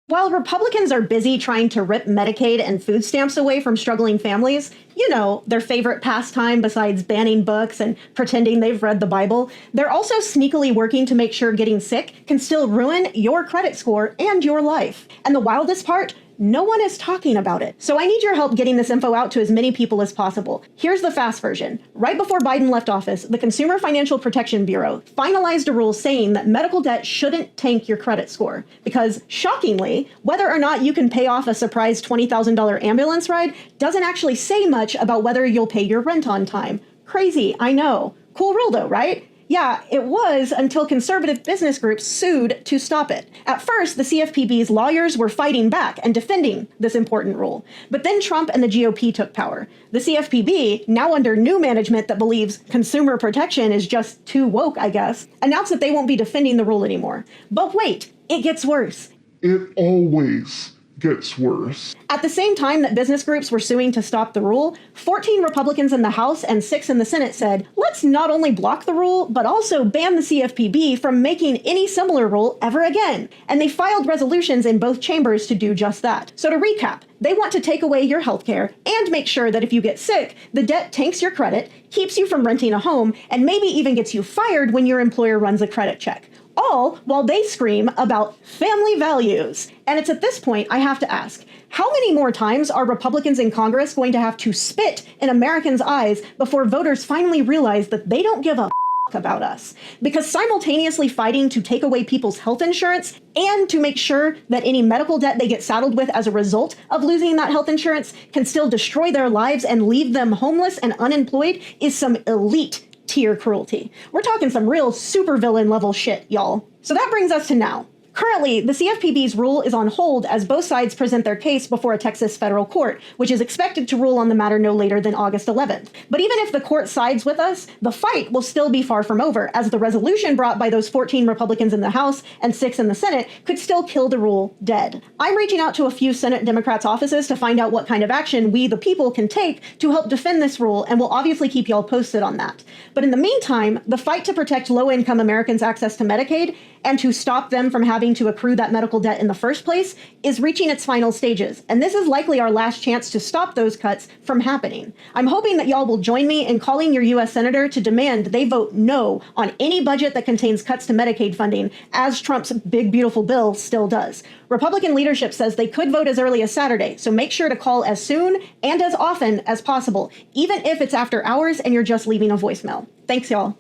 While Republicans are busy trying to rip Medicaid and food stamps away from struggling families, you know, their favorite pastime besides banning books and pretending they've read the Bible, they're also sneakily working to make sure getting sick can still ruin your credit score and your life. And the wildest part, no one is talking about it. So I need your help getting this info out to as many people as possible. Here's the fast version. Right before Biden left office, the Consumer Financial Protection Bureau finalized a rule saying that medical debt shouldn't tank your credit score. Because, shockingly, whether or not you can pay off a surprise $20,000 ambulance ride doesn't actually say much about whether you'll pay your rent on time. Crazy, I know. Cool rule though, right? Yeah, it was until conservative business groups sued to stop it. At first, the CFPB's lawyers were fighting back and defending this important rule. But then Trump and the GOP took power. The CFPB, now under new management that believes consumer protection is just too woke, I guess, announced that they won't be defending the rule anymore. But wait, it gets worse. It always gets worse. At the same time that business groups were suing to stop the rule, 14 Republicans in the House and 6 in the Senate said, let's not only block the rule, but also ban the CFPB from making any similar rule ever again. And they filed resolutions in both chambers to do just that. So to recap, they want to take away your health care and make sure that if you get sick, the debt tanks your credit, keeps you from renting a home, and maybe even gets you fired when your employer runs a credit check. All while they scream about family values. And it's at this point I have to ask, how many more times are Republicans in Congress going to have to spit in Americans' eyes before voters finally realize that they don't give a about us? Because simultaneously fighting to take away people's health insurance and to make sure that any medical debt they get saddled with as a result of losing that health insurance can still destroy their lives and leave them homeless and unemployed is some elite tier cruelty. We're talking some real supervillain level shit, y'all. So that brings us to now. Currently, the CFPB's rule is on hold as both sides present their case before a Texas federal court, which is expected to rule on the matter no later than August 11th. But even if the court sides with us, the fight will still be far from over, as the resolution brought by those 14 Republicans in the House and 6 in the Senate could still kill the rule dead. I'm reaching out to a few Senate Democrats' offices to find out what kind of action we, the people, can take to help defend this rule, and we'll obviously keep y'all posted on that. But in the meantime, the fight to protect low-income Americans' access to Medicaid and to stop them from having to accrue that medical debt in the first place is reaching its final stages. And this is likely our last chance to stop those cuts from happening. I'm hoping that y'all will join me in calling your U.S. Senator to demand they vote no on any budget that contains cuts to Medicaid funding, as Trump's big, beautiful bill still does. Republican leadership says they could vote as early as Saturday, so make sure to call as soon and as often as possible, even if it's after hours and you're just leaving a voicemail. Thanks, y'all.